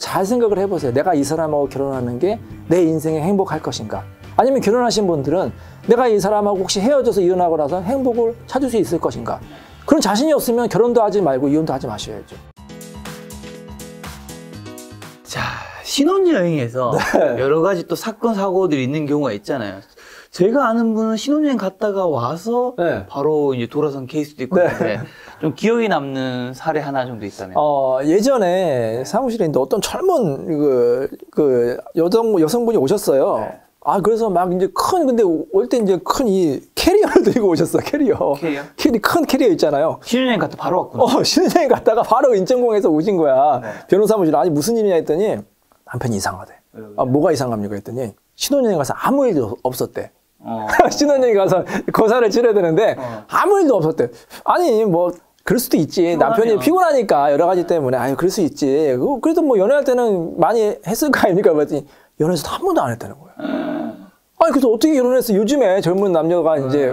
잘 생각을 해보세요. 내가 이 사람하고 결혼하는 게 내 인생에 행복할 것인가? 아니면 결혼하신 분들은 내가 이 사람하고 혹시 헤어져서 이혼하고 나서 행복을 찾을 수 있을 것인가? 그런 자신이 없으면 결혼도 하지 말고 이혼도 하지 마셔야죠. 자, 신혼여행에서 네. 여러 가지 또 사건, 사고들이 있는 경우가 있잖아요. 제가 아는 분은 신혼여행 갔다가 와서 네. 바로 이제 돌아선 케이스도 있고 네. 좀 기억에 남는 사례 하나 정도 있다면. 예전에 사무실에 있는데 어떤 젊은 여성분이 오셨어요. 네. 아, 그래서 막 이제 근데 올 때 이제 큰 이 캐리어를 들고 오셨어, 캐리어. 큰 캐리어 있잖아요. 신혼여행 갔다 바로 왔구나. 신혼여행 갔다가 바로 인천공에서 오신 거야. 네. 변호사무실. 아니, 무슨 일이냐 했더니 남편이 이상하대. 아, 뭐가 이상합니까 했더니 신혼여행 가서 아무 일도 없었대. 신혼여행 가서 거사를 치러야 되는데 아무 일도 없었대. 아니, 뭐, 그럴 수도 있지. 남편이 피곤하니까 여러 가지 때문에. 아유, 그럴 수 있지. 그래도 뭐 연애할 때는 많이 했을 거 아닙니까? 그랬더니 연애에서도 한 번도 안 했다는 거야. 아니, 그래서 어떻게 결혼했어? 요즘에 젊은 남녀가 이제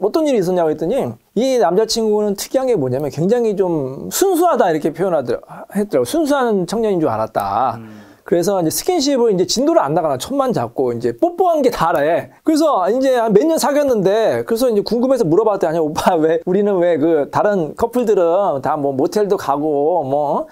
어떤 일이 있었냐고 했더니 이 남자친구는 특이한 게 뭐냐면 굉장히 좀 순수하다 이렇게 했더라고. 순수한 청년인 줄 알았다. 그래서 이제 스킨십을 이제 진도를 안 나가나 손만 잡고 이제 뽀뽀한 게 다래. 그래서 이제 몇 년 사귀었는데 그래서 이제 궁금해서 물어봤더니 아니 오빠 우리는 왜 다른 커플들은 다 뭐 모텔도 가고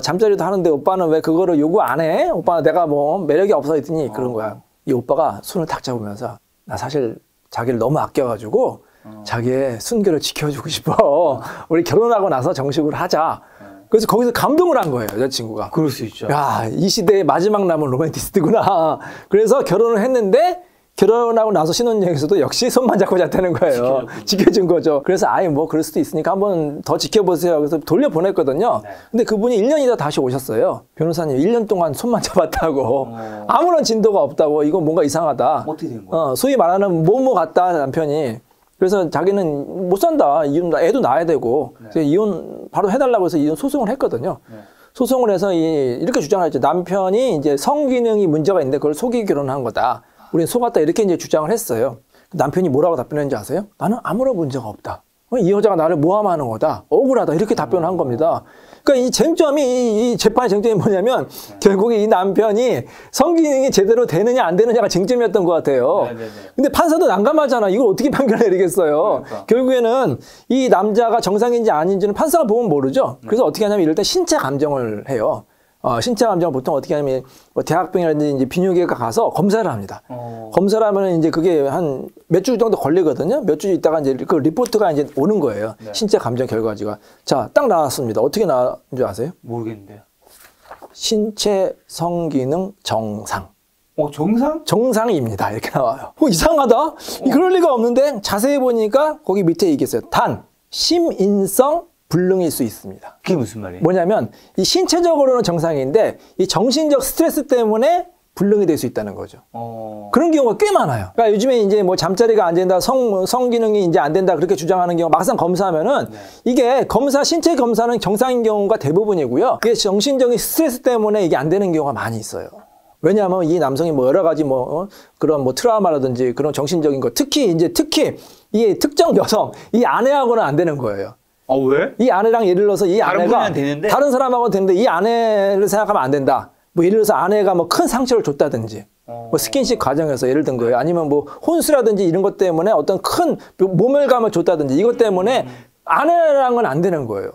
잠자리도 하는데 오빠는 왜 그거를 요구 안 해? 오빠는 내가 뭐 매력이 없어 했더니 그런 거야. 이 오빠가 손을 탁 잡으면서 나 사실 자기를 너무 아껴가지고 자기의 순결을 지켜주고 싶어. 우리 결혼하고 나서 정식으로 하자. 그래서 거기서 감동을 한 거예요, 여자친구가. 그럴 수 있죠. 야, 이 시대의 마지막 남은 로맨티스트구나. 그래서 결혼을 했는데 결혼하고 나서 신혼여행에서도 역시 손만 잡고 잤다는 거예요. 지켜준 거죠. 그래서 뭐 그럴 수도 있으니까 한번 더 지켜보세요. 그래서 돌려보냈거든요. 네. 근데 그분이 1년 있다 다시 오셨어요. 변호사님 1년 동안 손만 잡았다고. 아무런 진도가 없다고. 이건 뭔가 이상하다. 어떻게 된 거야? 소위 말하는 뭐뭐 같다 남편이. 그래서 자기는 못 산다. 애도 낳아야 되고. 네. 이혼 바로 해달라고 해서 이혼 소송을 했거든요. 네. 소송을 해서 이렇게 주장을 했죠. 남편이 이제 성기능이 문제가 있는데 그걸 속이고 결혼한 거다. 우리는 속았다. 이렇게 이제 주장을 했어요. 남편이 뭐라고 답변했는지 아세요? 나는 아무런 문제가 없다. 이 여자가 나를 모함하는 거다. 억울하다. 이렇게 답변을 한 겁니다. 그러니까 이 쟁점이, 이 재판의 쟁점이 뭐냐면, 결국에 이 남편이 성기능이 제대로 되느냐 안 되느냐가 쟁점이었던 것 같아요. 네네네. 근데 판사도 난감하잖아. 이걸 어떻게 판결을 내리겠어요. 그러니까. 결국에는 이 남자가 정상인지 아닌지는 판사가 보면 모르죠. 그래서 어떻게 하냐면 이럴 때 신체 감정을 해요. 신체 감정을 보통 어떻게 하냐면 대학병이라든지 이제 비뇨기과 가서 검사를 합니다. 검사를 하면 이제 그게 한 몇 주 정도 걸리거든요. 몇 주 있다가 이제 그 리포트가 이제 오는 거예요. 네. 신체 감정 결과지가. 자, 딱 나왔습니다. 어떻게 나온 줄 아세요? 모르겠는데요. 신체 성기능 정상. 정상? 정상입니다. 이렇게 나와요. 이상하다? 그럴 리가 없는데 자세히 보니까 거기 밑에 이게 있어요. 단, 심인성 불능일 수 있습니다. 그게 무슨 말이에요? 뭐냐면 이 신체적으로는 정상인데 이 정신적 스트레스 때문에 불능이 될 수 있다는 거죠. 그런 경우가 꽤 많아요. 그러니까 요즘에 이제 뭐 잠자리가 안 된다, 성기능이 이제 안 된다 그렇게 주장하는 경우 막상 검사하면은 네. 이게 신체 검사는 정상인 경우가 대부분이고요. 이게 정신적인 스트레스 때문에 이게 안 되는 경우가 많이 있어요. 왜냐하면 이 남성이 뭐 여러 가지 그런 트라우마라든지 그런 정신적인 거 특히 이 특정 여성 이 아내하고는 안 되는 거예요. 왜? 이 아내랑 예를 들어서 이 아내가 되는데? 다른 사람하고는 되는데 이 아내를 생각하면 안 된다. 뭐 예를 들어서 아내가 뭐 큰 상처를 줬다든지 뭐 스킨십 과정에서 예를 든 거예요. 아니면 뭐 혼수라든지 이런 것 때문에 어떤 큰 모멸감을 줬다든지 이것 때문에 아내랑은 안 되는 거예요.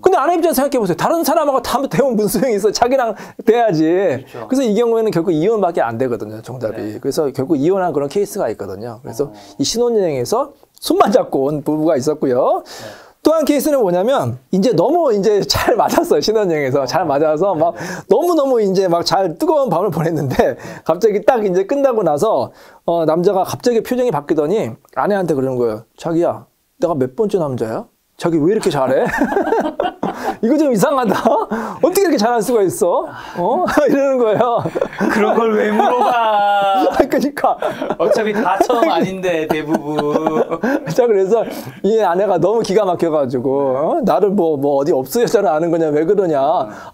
근데 아내 입장에서 생각해보세요. 다른 사람하고 다 대면 무슨 소용이 있어. 자기랑 돼야지. 그렇죠. 그래서 이 경우에는 결국 이혼밖에 안 되거든요. 정답이. 네. 그래서 결국 이혼한 그런 케이스가 있거든요. 그래서 이 신혼여행에서 손만 잡고 온 부부가 있었고요. 네. 또 한 케이스는 뭐냐면, 너무 잘 맞았어요. 신혼여행에서. 잘 맞아서 막 너무너무 막 잘 뜨거운 밤을 보냈는데, 갑자기 딱 끝나고 나서, 남자가 갑자기 표정이 바뀌더니 아내한테 그러는 거예요. 자기야, 내가 몇 번째 남자야? 자기 왜 이렇게 잘해? 이거 좀 이상하다. 어떻게 이렇게 잘할 수가 있어? 이러는 거예요. 그런 걸 왜 물어봐? 그러니까 어차피 다 처음 아닌데 대부분. 자, 그래서 이 아내가 너무 기가 막혀가지고 나를 뭐 어디 없으셨잖아 아는 거냐 왜 그러냐.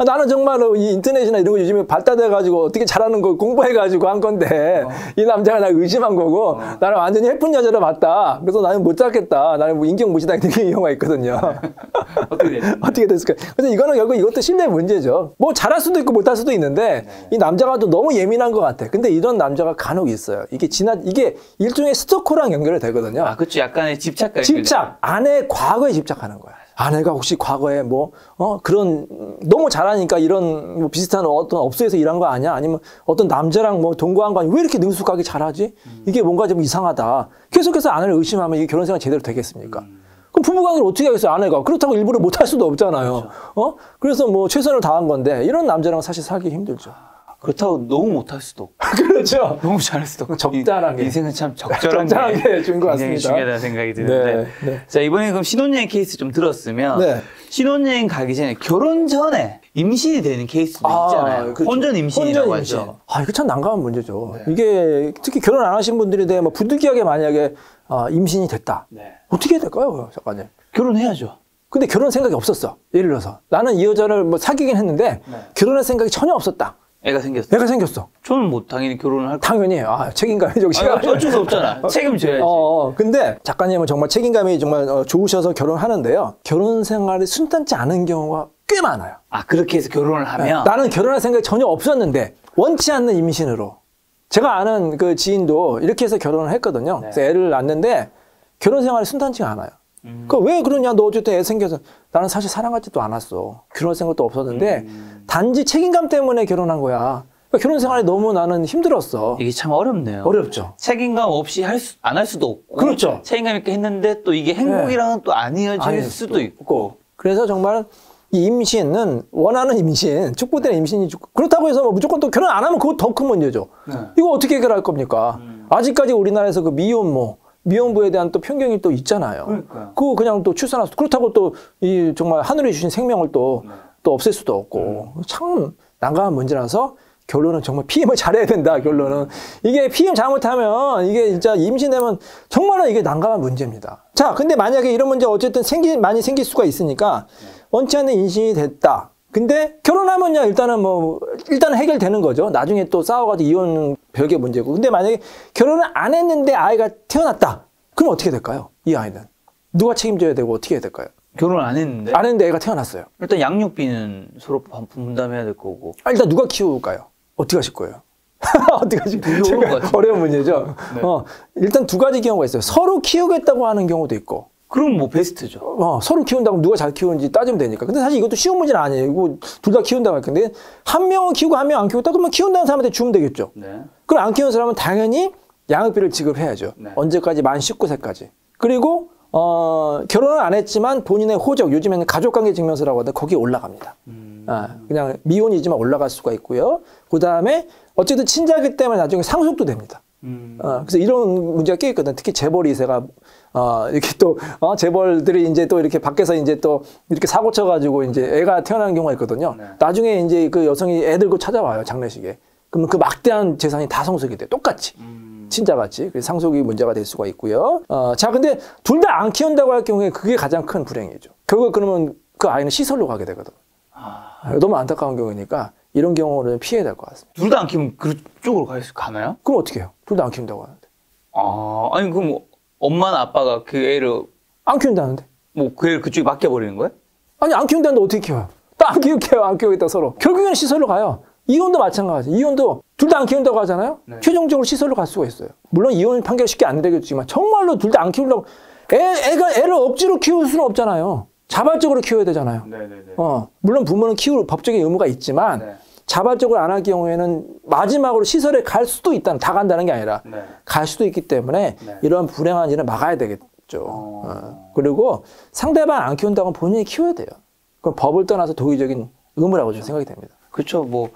나는 정말 이 인터넷이나 이런 거 요즘에 발달돼가지고 어떻게 잘하는 거 공부해가지고 한 건데 이 남자가 나 의심한 거고 나를 완전히 예쁜 여자로 봤다. 그래서 나는 못 잡겠다. 나는 뭐 인격 무시당했던 경우가 있거든요. 어떻게 됐을까? 어떻게 됐을까? 그래서 이거는 결국 이것도 신뢰 문제죠. 뭐 잘할 수도 있고 못할 수도 있는데 이 남자가 또 너무 예민한 것 같아. 근데 이런 남자가 간혹 있어요. 이게 일종의 스토커랑 연결이 되거든요. 아, 그렇죠. 약간의 집착감. 집착. 아내의 과거에 집착하는 거야. 아내가 혹시 과거에 그런, 너무 잘하니까 이런 뭐 비슷한 어떤 업소에서 일한 거 아니야? 아니면 어떤 남자랑 뭐 동거한 거 아니야? 왜 이렇게 능숙하게 잘하지? 이게 뭔가 좀 이상하다. 계속해서 아내를 의심하면 이게 결혼 생활 제대로 되겠습니까? 그럼 부부관계를 어떻게 하겠어요, 아내가? 그렇다고 일부러 못할 수도 없잖아요. 그래서 뭐 최선을 다한 건데, 이런 남자랑 사실 살기 힘들죠. 그렇다고 너무 못할 수도 없고. 그렇죠. 너무 잘할 수도 없고. 적절하게. 인생은 참 적절하게 좋은 것 같습니다. 중요하다는 생각이 드는데. 네. 자, 이번에 그럼 신혼여행 케이스 좀 들었으면. 네. 신혼여행 가기 전에 결혼 전에 임신이 되는 케이스도 있잖아요. 그렇죠. 혼전 임신이라고 하죠. 이거 참 난감한 문제죠. 네. 이게 특히 결혼 안 하신 분들에 대해 뭐 부득이하게 만약에 임신이 됐다. 네. 어떻게 해야 될까요, 작가님? 결혼해야죠. 근데 결혼 생각이 없었어. 예를 들어서 나는 이 여자를 뭐 사귀긴 했는데 결혼할 생각이 전혀 없었다. 애가 생겼어. 저는 뭐 당연히 결혼을 할 당연히 책임감이 정신이 어쩔 수 없잖아. 책임져야지. 근데 작가님은 정말 책임감이 정말 좋으셔서 결혼하는데요. 결혼 생활이 순탄치 않은 경우가 꽤 많아요. 그렇게 해서 결혼을 하면 나는 결혼할 생각이 전혀 없었는데 원치 않는 임신으로. 제가 아는 그 지인도 이렇게 해서 결혼을 했거든요. 네. 그래서 애를 낳는데 결혼 생활이 순탄치가 않아요. 왜 그러냐? 너 어쨌든 애 생겨서. 나는 사실 사랑하지도 않았어. 결혼할 생각도 없었는데 단지 책임감 때문에 결혼한 거야. 그러니까 결혼 생활이 너무 나는 힘들었어. 이게 참 어렵네요. 어렵죠. 책임감 없이 안 할 수도 없고. 그렇죠. 책임감 있게 했는데 또 이게 행복이랑은 또 아니어질 수도 있고. 그래서 정말 이 임신은 원하는 임신, 축복되는 임신이 그렇다고 해서 뭐 무조건 또 결혼 안 하면 그거 더 큰 문제죠. 네. 이거 어떻게 해결할 겁니까? 아직까지 우리나라에서 그 미혼부에 대한 또 편견이 또 있잖아요. 그러니까요. 그거 그냥 또 출산해서 그렇다고 또 이 정말 하늘이 주신 생명을 또 없앨 수도 없고 참 난감한 문제라서 결론은 정말 피임을 잘해야 된다. 결론은 이게 피임 잘못하면 이게 진짜 임신되면 정말로 이게 난감한 문제입니다. 자, 근데 만약에 이런 문제 어쨌든 많이 생길 수가 있으니까 원치 않는 임신이 됐다. 근데 결혼하면요 일단은 해결되는 거죠. 나중에 또 싸워가지고 이혼 별개 문제고. 근데 만약에 결혼을 안 했는데 아이가 태어났다. 그럼 어떻게 될까요? 이 아이는 누가 책임져야 되고 어떻게 해야 될까요? 결혼을 안 했는데? 안 했는데 애가 태어났어요. 일단 양육비는 서로 분담해야 될 거고. 일단 누가 키울까요? 어떻게 하실 거예요? 어떻게 하실 거예요? 어려운 문제죠. 네. 일단 두 가지 경우가 있어요. 서로 키우겠다고 하는 경우도 있고. 그럼 뭐 베스트죠. 서로 키운다고 누가 잘 키우는지 따지면 되니까. 근데 사실 이것도 쉬운 문제는 아니에요. 이거 둘 다 키운다고 할 건데 한 명은 키우고 한 명은 안 키우고 그러면 키운다는 사람한테 주면 되겠죠. 네. 그럼 안 키우는 사람은 당연히 양육비를 지급해야죠. 네. 언제까지? 만 19세까지. 그리고 결혼을 안 했지만 본인의 호적, 요즘에는 가족관계 증명서라고 하는데 거기에 올라갑니다. 그냥 미혼이지만 올라갈 수가 있고요. 그 다음에 어쨌든 친자이기 때문에 나중에 상속도 됩니다. 그래서 이런 문제가 꽤 있거든. 특히 재벌 2세가 이렇게 또 재벌들이 이제 또 이렇게 밖에서 이제 또 이렇게 사고 쳐가지고 이제 애가 태어나는 경우가 있거든요. 네. 나중에 이제 그 여성이 애 들고 찾아와요, 장례식에. 그러면 그 막대한 재산이 다 상속이 돼, 똑같이. 친자같이. 그래서 상속이 문제가 될 수가 있고요. 자, 근데 둘 다 안 키운다고 할 경우에 그게 가장 큰 불행이죠. 결국 그러면 그 아이는 시설로 가게 되거든. 너무 안타까운 경우니까 이런 경우는 피해야 될 것 같습니다. 둘 다 안 키우면 그쪽으로 가나요? 그럼 어떻게 해요? 둘 다 안 키운다고 하는데. 아니 그럼 엄마나 아빠가 그 애를 안 키운다는데? 뭐 그 애를 그쪽에 맡겨버리는 거예요? 아니 안 키운다는데 어떻게 키워요? 또 안 키울게요. 안 키우겠다 서로. 결국에는 시설로 가요. 이혼도 마찬가지. 이혼도 둘 다 안 키운다고 하잖아요. 네. 최종적으로 시설로 갈 수가 있어요. 물론 이혼 판결 쉽게 안 내리겠지만 정말로 둘 다 안 키우려고 애를 억지로 키울 수는 없잖아요. 자발적으로 키워야 되잖아요. 네네네. 물론 부모는 키울 법적인 의무가 있지만 네. 자발적으로 안 할 경우에는 마지막으로 시설에 갈 수도 있다는, 다 간다는 게 아니라 네. 갈 수도 있기 때문에 네. 이런 불행한 일을 막아야 되겠죠. 그리고 상대방 안 키운다고 본인이 키워야 돼요. 그럼 법을 떠나서 도의적인 의무라고 저는 생각이 됩니다. 그렇죠. 뭐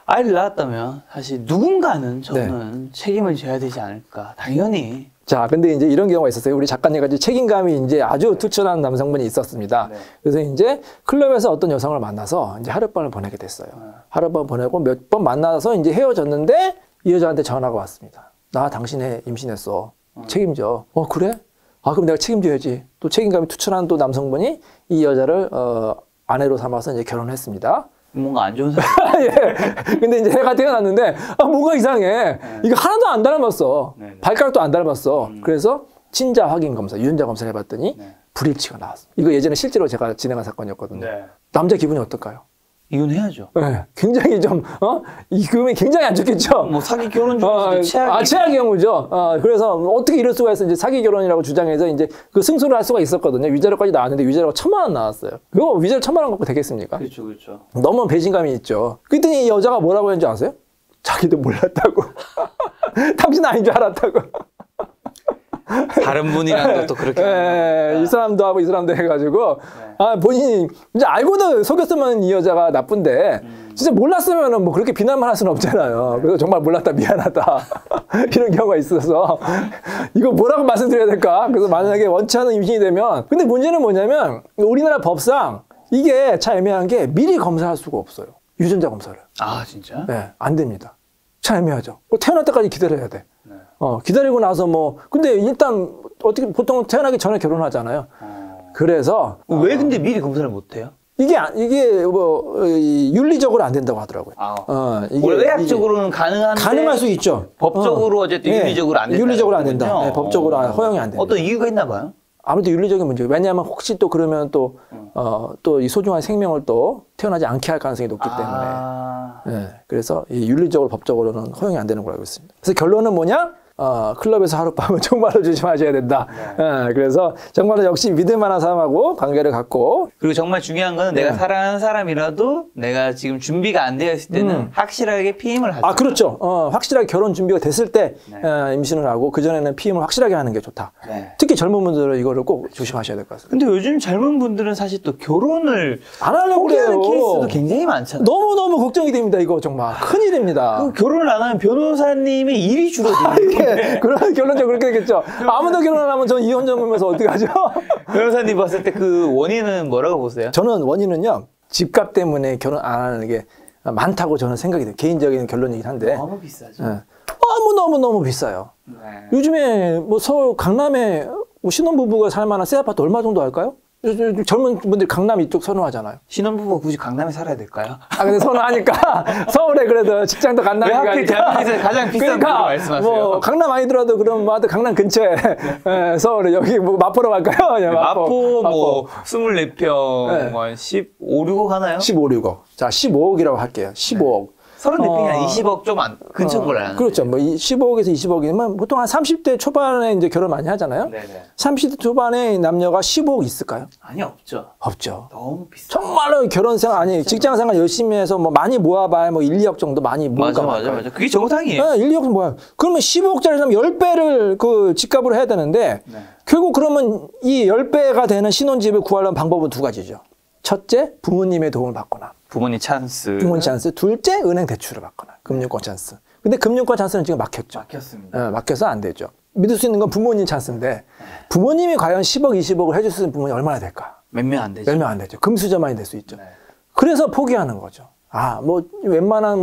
아이를 낳았다면 사실 누군가는 저는 네. 책임을 져야 되지 않을까. 당연히. 자, 근데 이제 이런 경우가 있었어요. 우리 작가님과 책임감이 이제 아주 투철한 남성분이 있었습니다. 네. 그래서 이제 클럽에서 어떤 여성을 만나서 이제 하룻밤을 보내게 됐어요. 하룻밤 보내고 몇 번 만나서 이제 헤어졌는데 이 여자한테 전화가 왔습니다. 나 당신이 임신했어. 책임져. 그래? 그럼 내가 책임져야지. 또 책임감이 투철한 또 남성분이 이 여자를 아내로 삼아서 이제 결혼했습니다. 뭔가 안 좋은 사람. 예. 근데 이제 애가 태어났는데, 뭔가 이상해. 네. 이거 하나도 안 닮았어. 네네. 발가락도 안 닮았어. 그래서 친자 확인 검사, 유전자 검사를 해봤더니, 네. 불일치가 나왔어요. 이거 예전에 실제로 제가 진행한 사건이었거든요. 네. 남자 기분이 어떨까요? 이혼해야죠. 네, 굉장히 좀, 이 기분이 굉장히 안 좋겠죠? 뭐, 사기 결혼 중에서도 최악의 경우죠. 그래서 어떻게 이럴 수가 있어. 이제 사기 결혼이라고 주장해서 이제 그 승소를 할 수가 있었거든요. 위자료까지 나왔는데 위자료가 1,000만 원 나왔어요. 그거 위자료 1,000만 원 갖고 되겠습니까? 그렇죠, 그렇죠. 너무 배신감이 있죠. 그랬더니 이 여자가 뭐라고 했는지 아세요? 자기도 몰랐다고. 당신 아닌 줄 알았다고. 다른 분이랑도 또 그렇게. 이 사람도 하고 이 사람도 해가지고, 본인이 이제 알고도 속였으면 이 여자가 나쁜데, 진짜 몰랐으면 뭐 그렇게 비난만 할 수는 없잖아요. 그래서 정말 몰랐다, 미안하다. 이런 경우가 있어서, 이거 뭐라고 말씀드려야 될까? 그래서 만약에 원치 않은 임신이 되면, 근데 문제는 뭐냐면, 우리나라 법상 이게 참 애매한 게 미리 검사할 수가 없어요. 유전자 검사를. 아, 진짜? 네, 안 됩니다. 참 애매하죠. 태어날 때까지 기다려야 돼. 기다리고 나서 뭐, 근데 일단, 어떻게, 보통 태어나기 전에 결혼하잖아요. 그래서. 왜 근데 미리 검사를 못 해요? 이게 윤리적으로 안 된다고 하더라고요. 의학적으로는 가능한데. 가능할 수 있죠. 법적으로 어쨌든 윤리적으로 안 된다. 윤리적으로 안 된다. 네, 법적으로 허용이 안 된다. 어떤 이유가 있나 봐요? 아무래도 윤리적인 문제고. 왜냐하면 혹시 또 그러면 또 이 소중한 생명을 또 태어나지 않게 할 가능성이 높기 때문에. 네, 그래서 이 윤리적으로 법적으로는 허용이 안 되는 걸로 알고 있습니다. 그래서 결론은 뭐냐? 클럽에서 하룻밤은 정말로 조심하셔야 된다. 그래서 정말로 역시 믿을 만한 사람하고 관계를 갖고. 그리고 정말 중요한 거는 내가 사랑하는 사람이라도 내가 지금 준비가 안 되어 있을 때는 확실하게 피임을 하죠. 그렇죠. 확실하게 결혼 준비가 됐을 때 임신을 하고 그전에는 피임을 확실하게 하는 게 좋다. 특히 젊은 분들은 이거를 꼭 조심하셔야 될 것 같습니다. 근데 요즘 젊은 분들은 사실 또 결혼을 안 하려고 그래요. 케이스도 굉장히 많잖아요. 너무너무 걱정이 됩니다. 이거 정말 큰일입니다. 결혼을 안 하면 변호사님의 일이 줄어드는 그런 결론적으로 그렇게 되겠죠. 아무도 결혼 안 하면 전 이혼 전문에서 어떻게 하죠? 변호사님 봤을 때 그 원인은 뭐라고 보세요? 저는 원인은요. 집값 때문에 결혼 안 하는 게 많다고 저는 생각이 돼요. 개인적인 결론이긴 한데. 너무 비싸죠. 너무 비싸요. 요즘에 뭐 서울 강남에 신혼부부가 살 만한 새 아파트 얼마 정도 할까요? 젊은 분들 강남 이쪽 선호하잖아요. 신혼부부가 굳이 강남에 살아야 될까요? 근데 선호하니까 서울에 그래도 직장도 강남이니까. 왜 하필 대한민국에서 가장 비싼 부로 말씀하세요? 뭐 강남 아니더라도 그럼 뭐 강남 근처에 서울에 여기 뭐 마포로 갈까요? 마포 뭐 24평 뭐 15, 16억 하나요? 15, 16억. 자, 15억이라고 할게요. 15억. 34평이 한 20억 좀 안 근처 걸로 아는데. 그렇죠. 뭐 15억에서 20억이면 보통 한 30대 초반에 이제 결혼 많이 하잖아요. 네네. 30대 초반에 남녀가 15억 있을까요? 아니, 없죠. 없죠. 너무 비싸. 정말로 결혼 생활 직장 생활 열심히 해서 뭐 많이 모아봐야 뭐 1, 2억 정도 많이 모을까 맞아. 그게 정상이에요. 네, 1, 2억은 뭐야? 그러면 15억짜리 사면 10배를 그 집값으로 해야 되는데 결국 그러면 이 10배가 되는 신혼집을 구하려는 방법은 두 가지죠. 첫째, 부모님의 도움을 받거나. 부모님 찬스. 둘째, 은행 대출을 받거나. 금융권 찬스. 근데 금융권 찬스는 지금 막혔죠. 막혔습니다. 막혀서 안 되죠. 믿을 수 있는 건 부모님 찬스인데 부모님이 과연 10억, 20억을 해줄 수 있는 부모님이 얼마나 될까? 몇 명 안 되죠. 몇 명 안 되죠. 금수저만이 될 수 있죠. 그래서 포기하는 거죠. 뭐 웬만한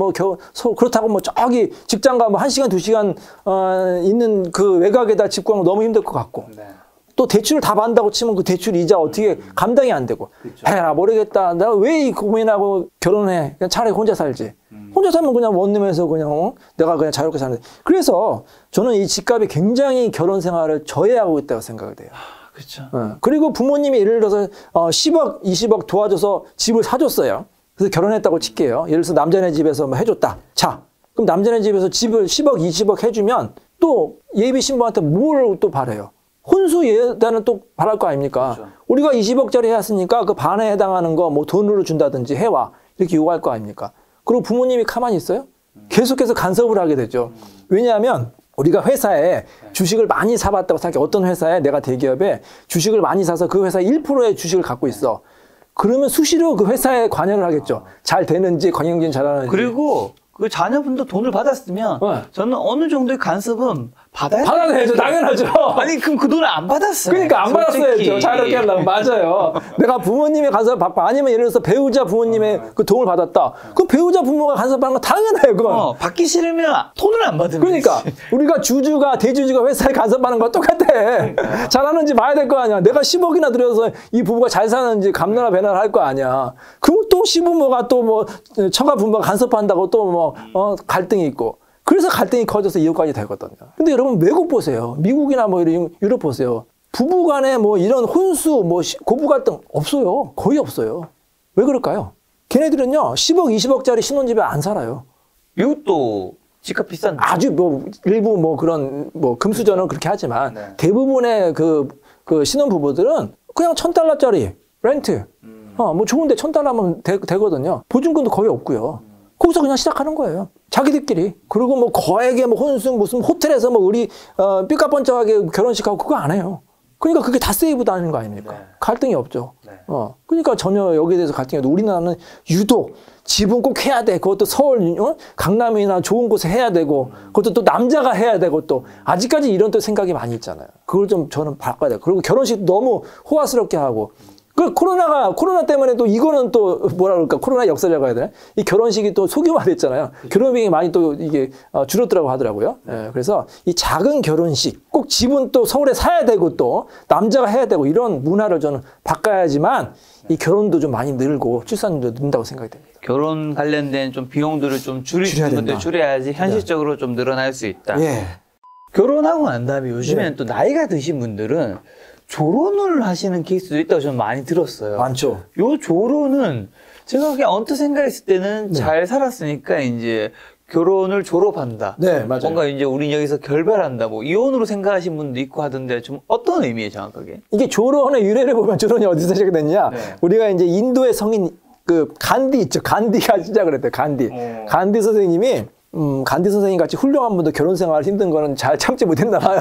그렇다고 뭐 저기 직장가 뭐 1시간, 2시간 있는 그 외곽에다 집 구하면 너무 힘들 것 같고. 또 대출을 다 받는다고 치면 그 대출 이자 어떻게 감당이 안 되고. 에라 모르겠다. 내가 왜 이 고민하고 결혼해. 그냥 차라리 혼자 살지. 혼자 살면 그냥 원룸에서 그냥 내가 그냥 자유롭게 사는데. 그래서 저는 이 집값이 굉장히 결혼 생활을 저해하고 있다고 생각이 돼요. 그렇죠. 그리고 부모님이 예를 들어서 10억, 20억 도와줘서 집을 사줬어요. 그래서 결혼했다고 칠게요. 예를 들어서 남자네 집에서 뭐 해줬다. 자, 그럼 남자네 집에서 집을 10억, 20억 해주면 또 예비 신부한테 뭘 또 바래요? 혼수 예단은 또 바랄 거 아닙니까? 그렇죠. 우리가 20억짜리 해왔으니까 그 반에 해당하는 거 뭐 돈으로 준다든지 해와. 이렇게 요구할 거 아닙니까? 그리고 부모님이 가만히 있어요? 계속해서 간섭을 하게 되죠. 왜냐하면 우리가 회사에 주식을 많이 사봤다고 생각해. 어떤 회사에 내가 대기업에 주식을 많이 사서 그 회사의 1%의 주식을 갖고 있어. 그러면 수시로 그 회사에 관여를 하겠죠. 잘 되는지, 경영진 잘하는지. 그리고 그 자녀분도 돈을 받았으면 저는 어느 정도의 간섭은 받아야죠. 당연하죠. 아니 그럼 그 돈을 안 받았어요. 그러니까 안 받았어야죠. 자유롭게 하려면. 맞아요. 내가 부모님의 간섭을 받고 아니면 예를 들어서 배우자 부모님의 그 도움을 받았다. 그럼 배우자 부모가 간섭하는 건 당연해요. 그건. 받기 싫으면 돈을 안 받으면 그러니까 되지. 우리가 주주가 대주주가 회사에 간섭하는 거 똑같아. 잘하는지 봐야 될 거 아니야. 내가 10억이나 들여서 이 부부가 잘 사는지 감나라 배나라 할 거 아니야. 그럼 또 시부모가 또 뭐 처가 부모가 간섭한다고 또 뭐 갈등이 있고. 그래서 갈등이 커져서 이혼까지 되거든요. 근데 여러분 외국 보세요. 미국이나 뭐 이런 유럽 보세요. 부부간에 뭐 이런 혼수, 뭐 고부 갈등 없어요. 거의 없어요. 왜 그럴까요? 걔네들은요 10억, 20억짜리 신혼집에 안 살아요. 미국도 집값 비싼데. 아주 뭐 일부 뭐 그런 뭐 금수저는 그렇게 하지만 네. 대부분의 그 신혼 부부들은 그냥 $1,000짜리 렌트. 뭐 좋은데 $1,000면 되거든요. 보증금도 거의 없고요. 거기서 그냥 시작하는 거예요. 자기들끼리. 그리고 뭐 거액의 뭐 혼수 무슨 호텔에서 뭐 우리 삐까뻔쩍하게 결혼식하고 그거 안 해요. 그러니까 그게 다 세이브 다니는 거 아닙니까? 네. 갈등이 없죠. 네. 그러니까 전혀 여기에 대해서 갈등이 없고 우리나라는 유독 집은 꼭 해야 돼. 그것도 서울, 강남이나 좋은 곳에 해야 되고 그것도 또 남자가 해야 되고 또 아직까지 이런 또 생각이 많이 있잖아요. 그걸 좀 저는 바꿔야 돼요. 그리고 결혼식도 너무 호화스럽게 하고 그 코로나 때문에 또 이거는 또 뭐라 그럴까 코로나 역사라고 해야 되나 이 결혼식이 또 소규모화됐잖아요. 결혼 비용이 많이 또 이게 줄었더라고 하더라고요. 예, 그래서 이 작은 결혼식 꼭 집은 또 서울에 사야 되고 또 남자가 해야 되고 이런 문화를 저는 바꿔야지만 이 결혼도 좀 많이 늘고 출산율도 는다고 생각이 됩니다. 결혼 관련된 좀 비용들을 좀 줄여야지 현실적으로 좀 늘어날 수 있다. 예. 결혼하고 난 다음에 요즘에는 또 나이가 드신 분들은 조론을 하시는 케이스도 있다고 저는 많이 들었어요. 많죠. 요 조론은 제가 그냥 언뜻 생각했을 때는 잘 살았으니까 이제 결혼을 졸업한다. 네, 맞아요. 뭔가 이제 우리 여기서 결별한다. 뭐 이혼으로 생각하시는 분도 있고 하던데 좀 어떤 의미예요, 정확하게? 이게 조론의 유래를 보면 조론이 어디서 시작됐냐? 네. 우리가 이제 인도의 성인 그 간디 있죠. 간디가 시작을 했대요. 간디. 간디 선생님이 간디 선생님 같이 훌륭한 분도 결혼 생활 힘든 거는 잘 참지 못했나 봐요.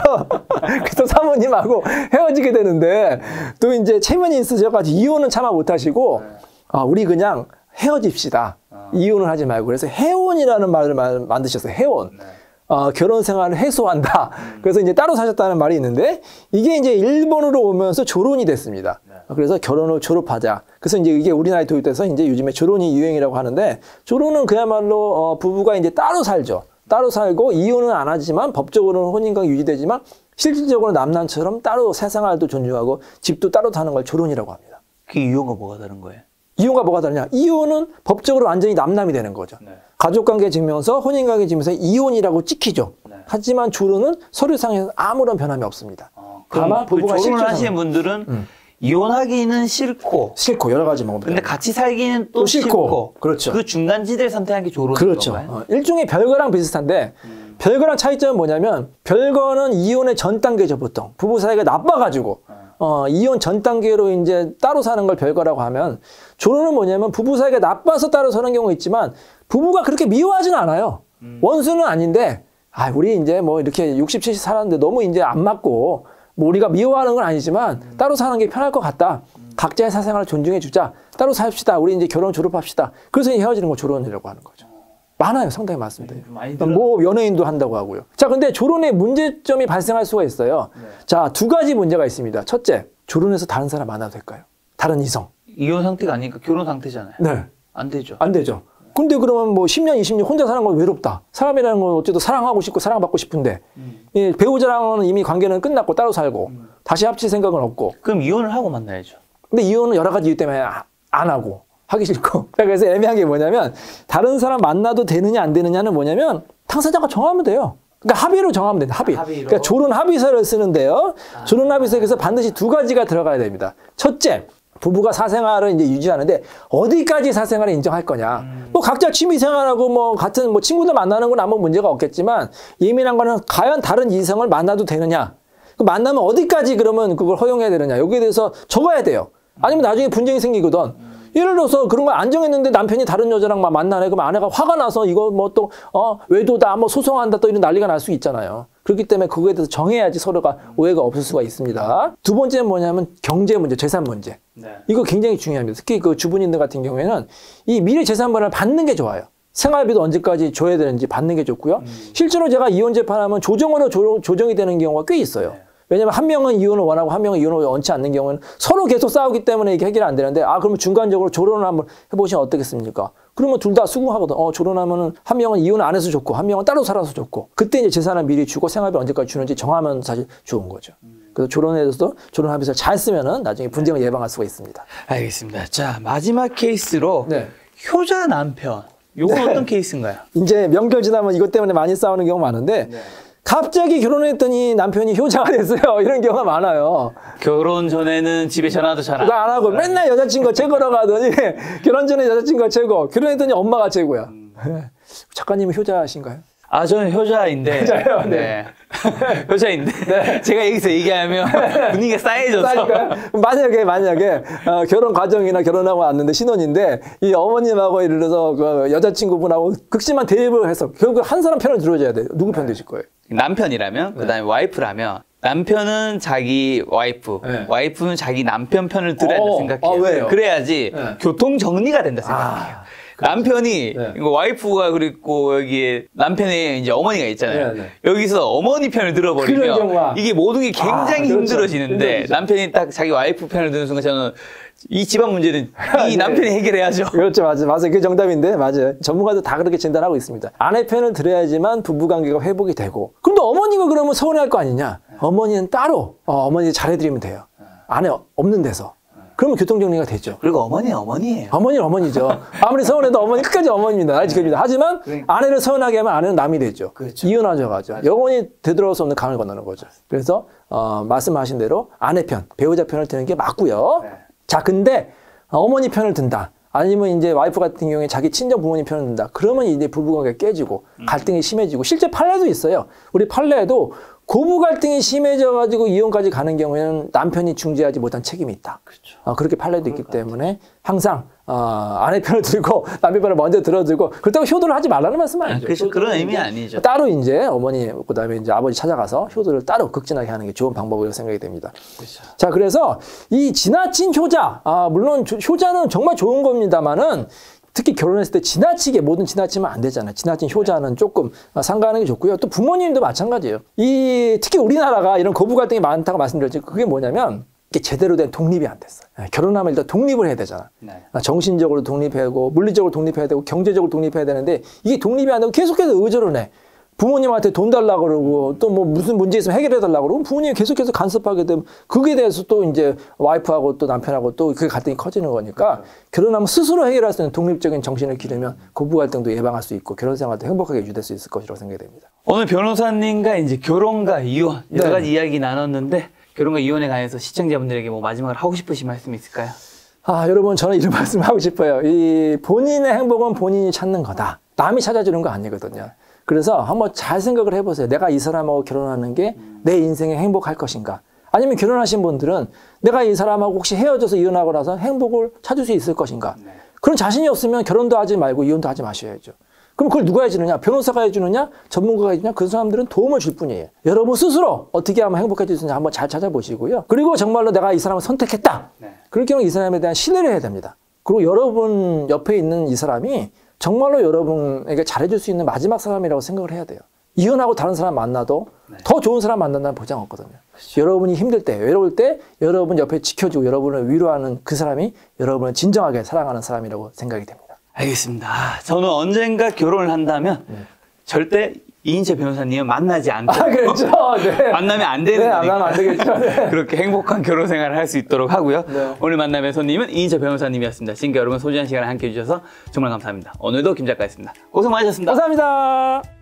그래서 사모님하고 헤어지게 되는데 또 이제 체면이 있으셔가지고 이혼은 참아 못하시고 우리 그냥 헤어집시다. 이혼을 하지 말고 그래서 해혼이라는 말을 만드셨어요. 해혼. 결혼 생활을 해소한다. 그래서 이제 따로 사셨다는 말이 있는데 이게 이제 일본으로 오면서 조론이 됐습니다. 그래서 결혼을 졸업하자. 그래서 이제 이게 우리나라에 도입돼서 이제 요즘에 조론이 유행이라고 하는데 조론은 그야말로 부부가 이제 따로 살죠. 따로 살고 이혼은 안 하지만 법적으로는 혼인관계 유지되지만 실질적으로 남남처럼 따로 사생활도 존중하고 집도 따로 사는 걸 조론이라고 합니다. 그게 이혼과 뭐가 다른 거예요? 이혼과 뭐가 다르냐? 이혼은 법적으로 완전히 남남이 되는 거죠. 네. 가족관계 증명서, 혼인관계 증명서에 이혼이라고 찍히죠. 네. 하지만 조론은 서류상에서 아무런 변함이 없습니다. 다만 부부가 조론을 하시는 분들은 이혼하기는 싫고 여러 가지 뭐. 근데 같이 살기는 또 싫고. 그렇죠. 그 중간지대를 선택한 게 조론인 그렇죠. 건가요? 일종의 별거랑 비슷한데 별거랑 차이점은 뭐냐면 별거는 이혼의 전 단계죠 보통. 부부 사이가 나빠가지고 이혼 전 단계로 이제 따로 사는 걸 별거라고 하면 조론은 뭐냐면 부부 사이가 나빠서 따로 사는 경우가 있지만 부부가 그렇게 미워하지는 않아요. 원수는 아닌데 우리 이제 뭐 이렇게 60, 70 살았는데 너무 이제 안 맞고 뭐 우리가 미워하는 건 아니지만 따로 사는 게 편할 것 같다. 각자의 사생활을 존중해 주자. 따로 삽시다. 우리 이제 결혼 졸업합시다. 그래서 헤어지는 걸 조론이라고 하는 거죠. 많아요. 상당히 많습니다. 뭐 연예인도 한다고 하고요. 자, 근데 조론에 문제점이 발생할 수가 있어요. 네. 자, 두 가지 문제가 있습니다. 첫째, 조론해서 다른 사람 만나도 될까요? 다른 이성. 이혼 상태가 아니니까 결혼 상태잖아요. 네. 안 되죠. 안 되죠. 근데 그러면 뭐 10년, 20년 혼자 사는 건 외롭다. 사람이라는 건 어쨌든 사랑하고 싶고 사랑받고 싶은데 예, 배우자랑은 이미 관계는 끝났고 따로 살고 다시 합칠 생각은 없고. 그럼 이혼을 하고 만나야죠. 근데 이혼은 여러 가지 이유 때문에 안 하고 하기 싫고. 그래서 애매한 게 뭐냐면 다른 사람 만나도 되느냐 안 되느냐는 뭐냐면 당사자가 정하면 돼요. 그러니까 합의로 정하면 된다. 합의로. 그러니까 조론 합의서를 쓰는데요. 조론 합의서에서 반드시 두 가지가 들어가야 됩니다. 첫째, 부부가 사생활을 이제 유지하는데 어디까지 사생활을 인정할 거냐. 뭐 각자 취미 생활하고 뭐 같은 뭐 친구들 만나는 건 아무 문제가 없겠지만 예민한 거는 과연 다른 이성을 만나도 되느냐. 만나면 어디까지 그러면 그걸 허용해야 되느냐. 여기에 대해서 적어야 돼요. 아니면 나중에 분쟁이 생기거든. 예를 들어서 그런 걸 안 정했는데 남편이 다른 여자랑 막 만나네. 그럼 아내가 화가 나서 이거 뭐 또 외도다 뭐 소송한다 또 이런 난리가 날 수 있잖아요. 그렇기 때문에 그거에 대해서 정해야지 서로가 오해가 없을 수가 있습니다. 두 번째는 뭐냐면 경제 문제, 재산 문제. 네. 이거 굉장히 중요합니다. 특히 그 주부님들 같은 경우에는 이 미래 재산분을 받는 게 좋아요. 생활비도 언제까지 줘야 되는지 받는 게 좋고요. 실제로 제가 이혼 재판하면 조정으로 조정이 되는 경우가 꽤 있어요. 네. 왜냐면 한 명은 이혼을 원하고 한 명은 이혼을 원치 않는 경우는 서로 계속 싸우기 때문에 이게 해결이 안 되는데 그러면 중간적으로 조론을 한번 해보시면 어떻겠습니까? 그러면 둘 다 수긍하거든. 조론하면은 한 명은 이혼 안 해서 좋고 한 명은 따로 살아서 좋고 그때 이제 재산을 미리 주고 생활비 언제까지 주는지 정하면 사실 좋은 거죠. 그래서 조론에 대해서도 조론 합의서를 잘 쓰면은 나중에 분쟁을 예방할 수가 있습니다. 알겠습니다. 자, 마지막 케이스로 효자 남편. 요건 어떤 케이스인가요? 이제 명절 지나면 이것 때문에 많이 싸우는 경우가 많은데 갑자기 결혼했더니 남편이 효자가 됐어요. 이런 경우가 많아요. 결혼 전에는 집에 전화도 잘 안 하고 맨날 여자친구가 최고로 가더니 결혼 전에 여자친구가 최고, 결혼했더니 엄마가 최고야. 작가님은 효자신가요? 아, 저는 효자인데. 효자요? 네. 효자인데. 네. 제가 여기서 얘기하면 분위기가 싸해져서. 만약에 결혼 과정이나 결혼하고 왔는데 신혼인데 이 어머님하고 예를 들어서 그 여자친구분하고 극심한 대립을 해서 결국 한 사람 편을 들어줘야 돼요. 누구 편 되실 거예요? 남편이라면, 그 다음에 와이프라면, 남편은 자기 와이프, 와이프는 자기 남편 편을 들어야 된다 생각해요. 왜요? 그래야지 교통 정리가 된다 생각해요. 남편이 와이프가 그랬고 여기에 남편의 이제 어머니가 있잖아요. 여기서 어머니 편을 들어버리면 이게 모든 게 굉장히 힘들어지는데 남편이 딱 자기 와이프 편을 드는 순간 저는 이 집안 문제는 이 남편이 해결해야죠. 그렇죠. 맞아요. 그게 정답인데 맞아요. 전문가도 다 그렇게 진단하고 있습니다. 아내 편을 들어야지만 부부관계가 회복이 되고, 그런데 어머니가 그러면 서운해할 거 아니냐. 어머니는 따로 어머니 잘해드리면 돼요. 아내 없는 데서. 그러면 교통정리가 되죠. 그리고 어머니는 어머니예요. 어머니는 어머니죠. 아무리 서운해도 어머니 끝까지 어머니입니다. 날 지켜줍니다. 하지만 아내를 서운하게 하면 아내는 남이 되죠. 그렇죠. 이혼하죠. 가죠. 영원히 되돌아올 수 없는 강을 건너는 거죠. 그래서 말씀하신 대로 아내 편, 배우자 편을 드는 게 맞고요. 자, 근데 어머니 편을 든다. 아니면 이제 와이프 같은 경우에 자기 친정 부모님 편을 든다. 그러면 이제 부부관계가 깨지고 갈등이 심해지고, 실제 판례도 있어요. 우리 판례에도 고부 갈등이 심해져가지고 이혼까지 가는 경우에는 남편이 중재하지 못한 책임이 있다. 그렇죠. 그렇게 판례도 있기 때문에 항상 아내 편을 들고 남편 편을 먼저 들어주고, 그렇다고 효도를 하지 말라는 말씀 아니죠. 그렇죠. 그런 의미 아니죠. 따로 이제 어머니 그다음에 이제 아버지 찾아가서 효도를 따로 극진하게 하는 게 좋은 방법이라고 생각이 됩니다. 그렇죠. 자, 그래서 이 지나친 효자, 물론 효자는 정말 좋은 겁니다만은 특히 결혼했을 때 지나치게 뭐든 지나치면 안 되잖아요. 지나친 효자는 조금 삼가하는 게 좋고요. 또 부모님도 마찬가지예요. 특히 우리나라가 이런 고부 갈등이 많다고 말씀드렸죠. 그게 뭐냐면 이게 제대로 된 독립이 안 됐어요. 결혼하면 일단 독립을 해야 되잖아. 정신적으로 독립해야 되고, 물리적으로 독립해야 되고, 경제적으로 독립해야 되는데 이게 독립이 안 되고 계속해서 의존을 해. 부모님한테 돈 달라고 그러고, 또 뭐 무슨 문제 있으면 해결해 달라고 그러고, 부모님이 계속해서 간섭하게 되면 그거에 대해서 또 이제 와이프하고 또 남편하고 또 그 갈등이 커지는 거니까, 결혼하면 스스로 해결할 수 있는 독립적인 정신을 기르면 고부 갈등도 예방할 수 있고 결혼 생활도 행복하게 유지될 수 있을 것이라고 생각이 됩니다. 오늘 변호사님과 이제 결혼과 이혼 여러 가지 이야기 나눴는데, 결혼과 이혼에 관해서 시청자분들에게 뭐 마지막으로 하고 싶으신 말씀 있을까요? 여러분, 저는 이런 말씀 하고 싶어요. 이 본인의 행복은 본인이 찾는 거다. 남이 찾아주는 거 아니거든요. 그래서 한번 잘 생각을 해보세요. 내가 이 사람하고 결혼하는 게 내 인생에 행복할 것인가? 아니면 결혼하신 분들은 내가 이 사람하고 혹시 헤어져서 이혼하고 나서 행복을 찾을 수 있을 것인가? 그런 자신이 없으면 결혼도 하지 말고 이혼도 하지 마셔야죠. 그럼 그걸 누가 해주느냐? 변호사가 해주느냐? 전문가가 해주느냐? 그 사람들은 도움을 줄 뿐이에요. 여러분 스스로 어떻게 하면 행복해질 수 있는지 한번 잘 찾아보시고요. 그리고 정말로 내가 이 사람을 선택했다. 그럴 경우 이 사람에 대한 신뢰를 해야 됩니다. 그리고 여러분 옆에 있는 이 사람이 정말로 여러분에게 잘해줄 수 있는 마지막 사람이라고 생각을 해야 돼요. 이혼하고 다른 사람 만나도 더 좋은 사람 만난다는 보장 없거든요. 여러분이 힘들 때, 외로울 때 여러분 옆에 지켜주고 여러분을 위로하는 그 사람이 여러분을 진정하게 사랑하는 사람이라고 생각이 됩니다. 알겠습니다. 저는 언젠가 결혼을 한다면 절대 이인채 변호사님은 만나지 않고 그렇죠. 네. 만나면 안 되는 거니까. 만나면 안 되겠죠. 네. 그렇게 행복한 결혼 생활을 할 수 있도록 하고요. 오늘 만남의 손님은 이인채 변호사님이었습니다. 지금까지 여러분 소중한 시간을 함께 해주셔서 정말 감사합니다. 오늘도 김 작가였습니다. 고생 많으셨습니다. 감사합니다.